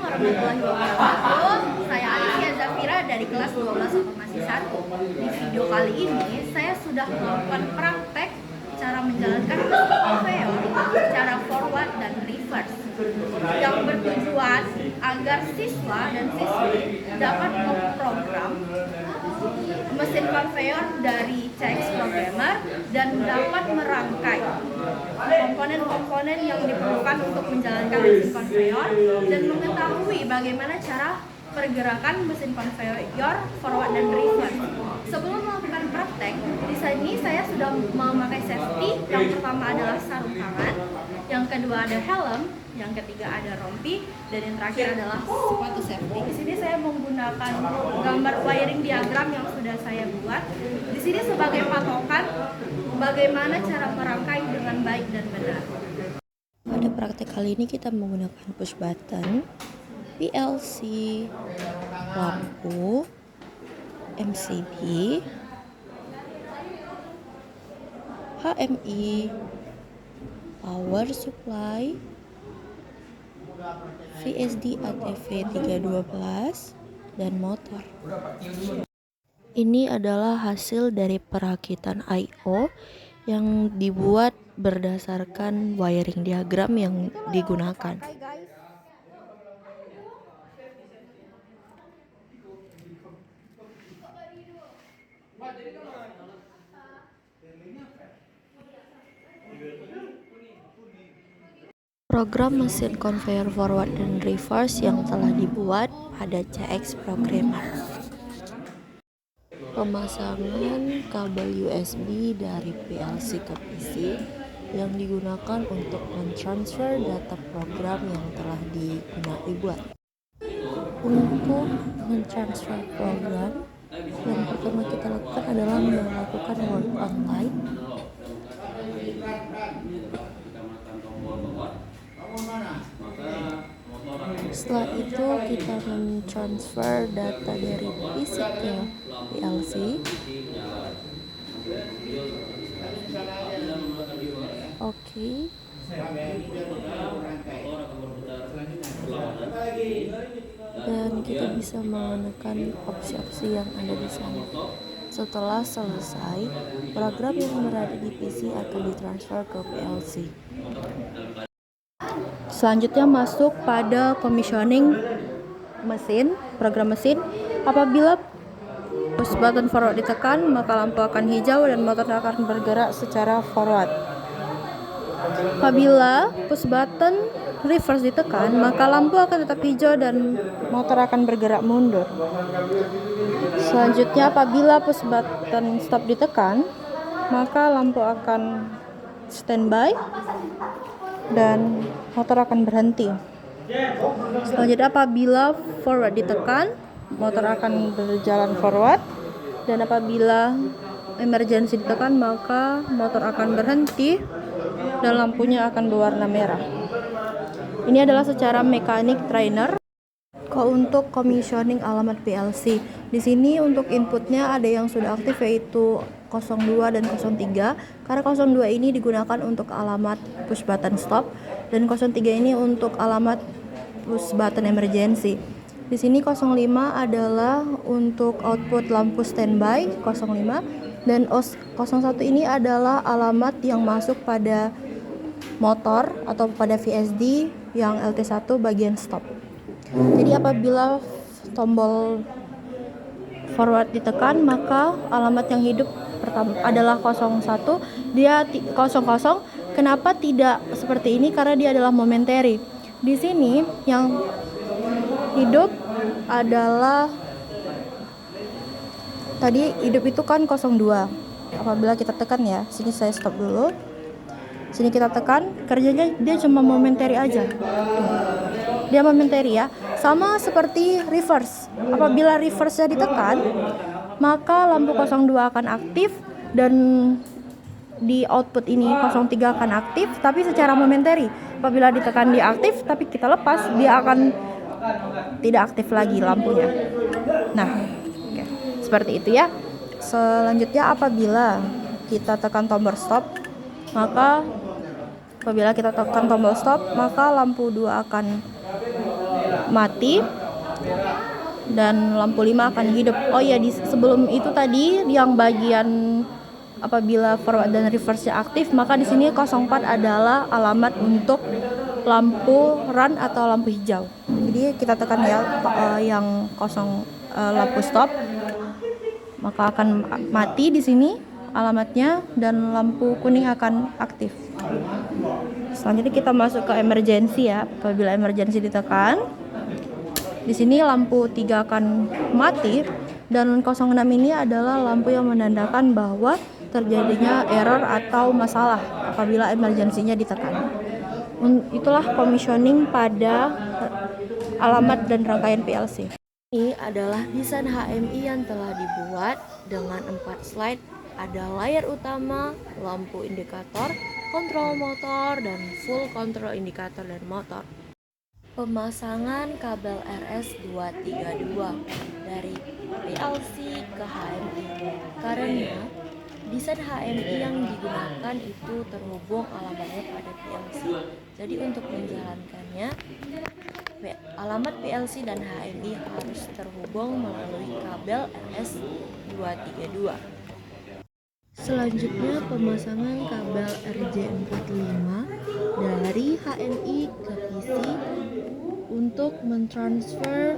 warahmatullahi wabarakatuh. Saya Alicia Zafira dari kelas 12 Otomasi 1. Di video kali ini saya sudah melakukan praktek cara menjalankan conveyor secara forward dan reverse yang bertujuan agar siswa dan siswi dapat memprogram mesin conveyor dari CX Programmer dan dapat merangkai komponen-komponen yang diperlukan untuk menjalankan mesin conveyor dan mengetahui bagaimana cara pergerakan mesin conveyor forward dan reverse. Sebelum melakukan praktek, di sini saya sudah memakai safety. Yang pertama adalah sarung tangan, yang kedua ada helm, yang ketiga ada rompi, dan yang terakhir adalah sepatu safety. Di sini saya menggunakan gambar wiring diagram yang sudah saya buat. Di sini sebagai patokan bagaimana cara merangkai dengan baik dan benar. Pada praktek kali ini kita menggunakan push button, PLC, lampu, MCB, HMI, power supply, VSD ATV 312, dan motor. Ini adalah hasil dari perakitan I/O yang dibuat berdasarkan wiring diagram yang digunakan. Program mesin conveyor forward dan reverse yang telah dibuat pada CX Programmer. Pemasangan kabel USB dari PLC ke PC yang digunakan untuk mentransfer data program yang telah dibuat. Untuk mentransfer program, yang pertama kita lakukan adalah melakukan word online. Setelah itu kita mentransfer data dari PC ke PLC. Oke. Dan kita bisa menekan opsi-opsi yang ada di sana. Setelah selesai, program yang berada di PC akan ditransfer ke PLC. Selanjutnya masuk pada commissioning mesin, program mesin. Apabila push button forward ditekan, maka lampu akan hijau dan motor akan bergerak secara forward. Apabila push button reverse ditekan, maka lampu akan tetap hijau dan motor akan bergerak mundur. Selanjutnya, apabila push button stop ditekan, maka lampu akan standby dan motor akan berhenti. Selanjutnya, apabila forward ditekan, motor akan berjalan forward, dan apabila emergency ditekan, maka motor akan berhenti dan lampunya akan berwarna merah. Ini adalah secara mekanik trainer. Untuk commissioning alamat PLC, di sini untuk inputnya ada yang sudah aktif yaitu 02 dan 03. Karena 02 ini digunakan untuk alamat push button stop dan 03 ini untuk alamat push button emergency. Di sini 05 adalah untuk output lampu standby 05 dan 01 ini adalah alamat yang masuk pada motor atau pada VSD yang LT1 bagian stop. Jadi apabila tombol forward ditekan, maka alamat yang hidup pertama adalah 01, dia 00. Kenapa tidak seperti ini? Karena dia adalah momentary. Di sini yang hidup adalah tadi hidup itu kan 02. Apabila kita tekan ya, sini saya stop dulu. Sini kita tekan, kerjanya dia cuma momentary aja. Dia momentary ya. Sama seperti reverse. Apabila reverse-nya ditekan, maka lampu 02 akan aktif dan di output ini 03 akan aktif tapi secara momentary. Apabila ditekan dia aktif tapi kita lepas, dia akan tidak aktif lagi lampunya. Nah, oke. Seperti itu ya. Selanjutnya apabila kita tekan tombol stop, maka lampu 2 akan mati dan lampu 5 akan hidup. Oh ya, sebelum itu tadi yang bagian apabila forward dan reverse-nya aktif, maka di sini 04 adalah alamat untuk lampu run atau lampu hijau. Jadi kita tekan ya yang lampu stop, maka akan mati di sini alamatnya dan lampu kuning akan aktif. Selanjutnya kita masuk ke emergency ya. Apabila emergency ditekan, di sini lampu 3 akan mati dan 06 ini adalah lampu yang menandakan bahwa terjadinya error atau masalah apabila emergensinya ditekan. Itulah commissioning pada alamat dan rangkaian PLC. Ini adalah desain HMI yang telah dibuat dengan 4 slide. Ada layar utama, lampu indikator, kontrol motor, dan full kontrol indikator dan motor. Pemasangan kabel RS232 dari PLC ke HMI karena desain HMI yang digunakan itu terhubung alamatnya pada PLC. Jadi untuk menjalankannya, alamat PLC dan HMI harus terhubung melalui kabel RS232. Selanjutnya pemasangan kabel RJ45 dari HMI ke PC untuk mentransfer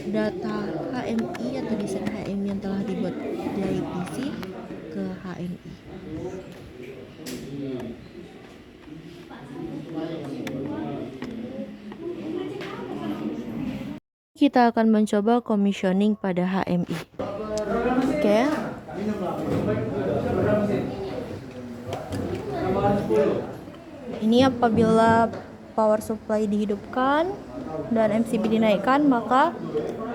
data HMI atau desain HMI yang telah dibuat dari PC ke HMI. Kita akan mencoba commissioning pada HMI. Oke. Ini apabila power supply dihidupkan dan MCB dinaikkan, maka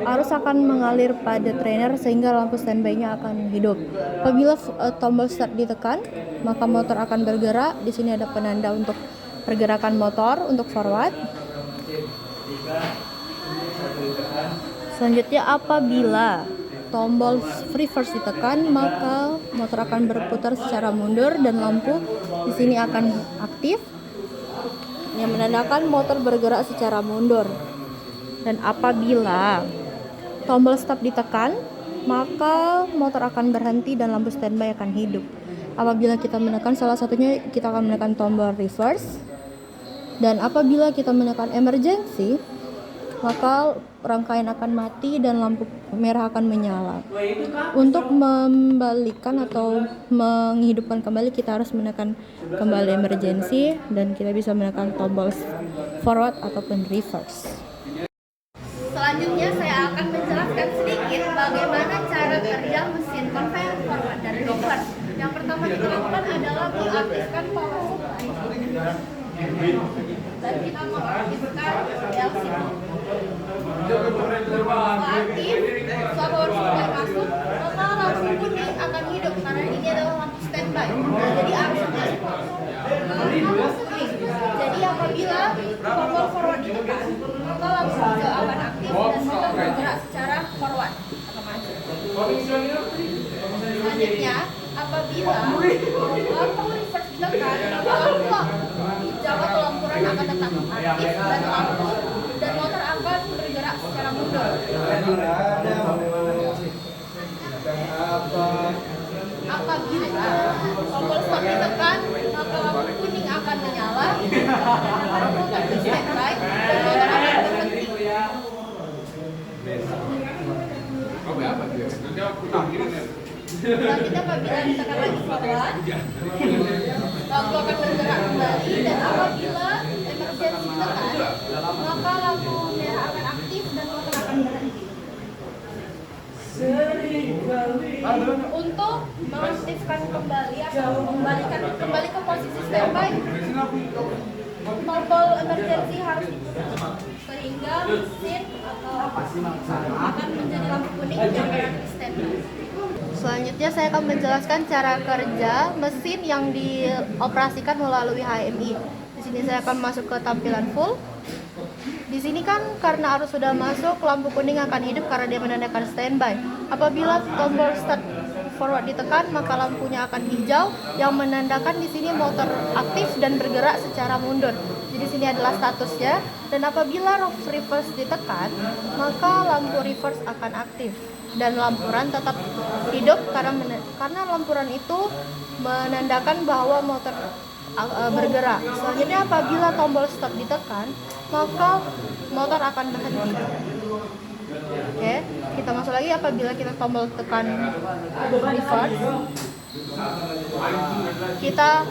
arus akan mengalir pada trainer sehingga lampu standby-nya akan hidup. Apabila tombol start ditekan, maka motor akan bergerak. Di sini ada penanda untuk pergerakan motor untuk forward. Selanjutnya apabila tombol reverse ditekan, maka motor akan berputar secara mundur dan lampu di sini akan aktif yang menandakan motor bergerak secara mundur. Dan apabila tombol stop ditekan, maka motor akan berhenti dan lampu standby akan hidup. Apabila kita menekan salah satunya, kita akan menekan tombol reverse. Dan apabila kita menekan emergency, maka rangkaian akan mati dan lampu merah akan menyala. Untuk membalikan atau menghidupkan kembali, kita harus menekan kembali emergency dan kita bisa menekan tombol forward ataupun reverse. Selanjutnya saya akan menjelaskan sedikit bagaimana cara kerja mesin konveyor forward dan reverse. Yang pertama kita lakukan adalah mengaktifkan power supply dan kita mengaktifkan PLC. Aktif, setelah power supply masuk, maka lampu kuning akan hidup karena ini adalah lampu standby. Jadi arus masuk lampu kuning. Jadi apabila tombol forward ditekan, maka lampu hijau akan aktif dan motor bergerak secara forward atau maju. Selanjutnya, apabila lampu reverse ditekan, maka lampu hijau atau lampu run akan tetap aktif dan motor akan bergerak secara mundur. Apabila tombol stop ditekan, maka lampu kuning akan menyala, motor di standby dan motor akan berhenti. Selanjutnya apabila ditekan lagi forward, lampu akan bergerak kembali dan apabila emergency ditekan, maka lampu merah akan aktif dan motor akan berhenti. Untuk mengaktifkan kembali atau membalikan kembali ke posisi standby, tombol emergency harus diputar sehingga mesin akan menjadi lampu kuning dan berhenti standby. Selanjutnya saya akan menjelaskan cara kerja mesin yang dioperasikan melalui HMI. Di sini saya akan masuk ke tampilan full. Di sini kan karena arus sudah masuk, lampu kuning akan hidup karena dia menandakan standby. Apabila tombol start forward ditekan, maka lampunya akan hijau yang menandakan di sini motor aktif dan bergerak secara mundur. Jadi sini adalah statusnya, dan apabila reverse ditekan, maka lampu reverse akan aktif dan lampu run tetap hidup karena lampu run itu menandakan bahwa motor bergerak. Selanjutnya apabila tombol stop ditekan, maka motor akan berhenti. Oke, kita masuk lagi. Apabila kita tombol tekan reverse, kita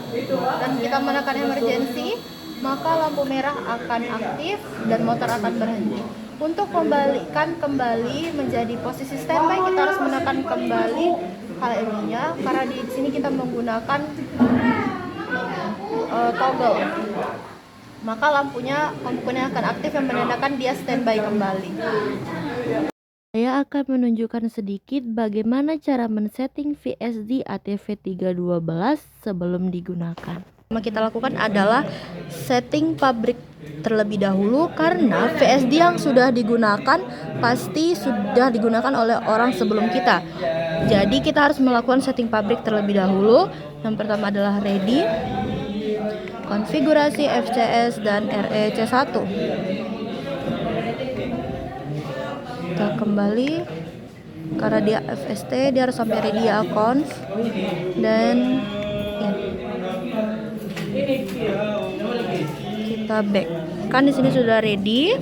menekan emergency, maka lampu merah akan aktif dan motor akan berhenti. Untuk membalikan kembali menjadi posisi standby, kita harus menekan kembali HMI-nya, karena di sini kita menggunakan toggle. Maka lampunya akan aktif yang menandakan dia standby kembali. Saya akan menunjukkan sedikit bagaimana cara men-setting VSD ATV312 sebelum digunakan. Yang kita lakukan adalah setting pabrik terlebih dahulu, karena VSD yang sudah digunakan pasti sudah digunakan oleh orang sebelum kita. Jadi kita harus melakukan setting pabrik terlebih dahulu. Yang pertama adalah ready, konfigurasi FCS dan REC1. Kita kembali, karena dia FST, dia harus sampai ready ya, conf, dan kita back. Kan di sini sudah ready.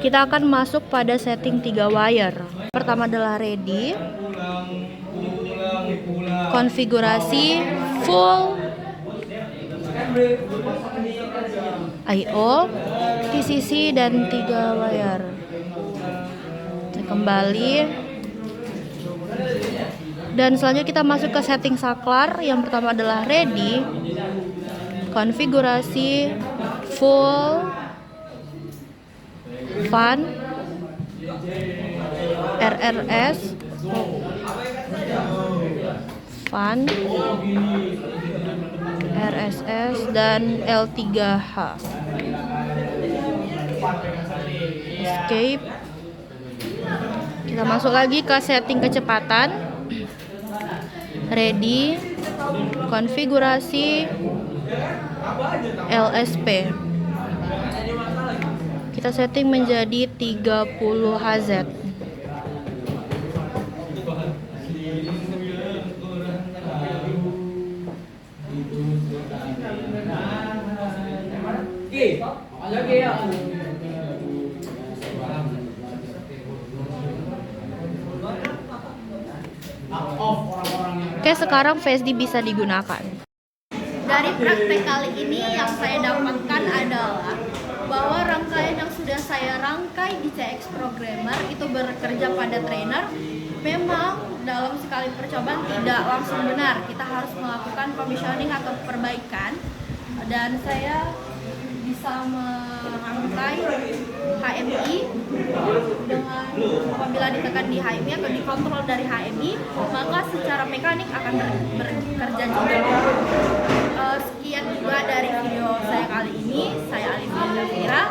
Kita akan masuk pada setting 3 wire. Pertama adalah ready, konfigurasi full I/O, TCC dan 3 wire. Kembali, dan selanjutnya kita masuk ke setting saklar. Yang pertama adalah ready, konfigurasi full fan, RRS, fan, RSS dan L3H. Escape. Kita masuk lagi ke setting kecepatan. Ready, konfigurasi LSP. Kita setting menjadi 30 Hz. Oke, sekarang VSD bisa digunakan. Dari praktek kali ini yang saya dapatkan adalah bahwa rangkaian yang sudah saya rangkai di CX Programmer itu bekerja pada trainer. Memang dalam sekali percobaan tidak langsung benar, kita harus melakukan commissioning atau perbaikan, dan saya bisa merangkai HMI dengan apabila ditekan di HMI atau dikontrol dari HMI, maka secara mekanik akan bekerja juga. Sekian juga dari video saya kali ini. Saya Alifia Zafira,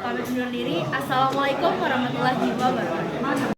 pamit undur diri. Assalamualaikum warahmatullahi wabarakatuh.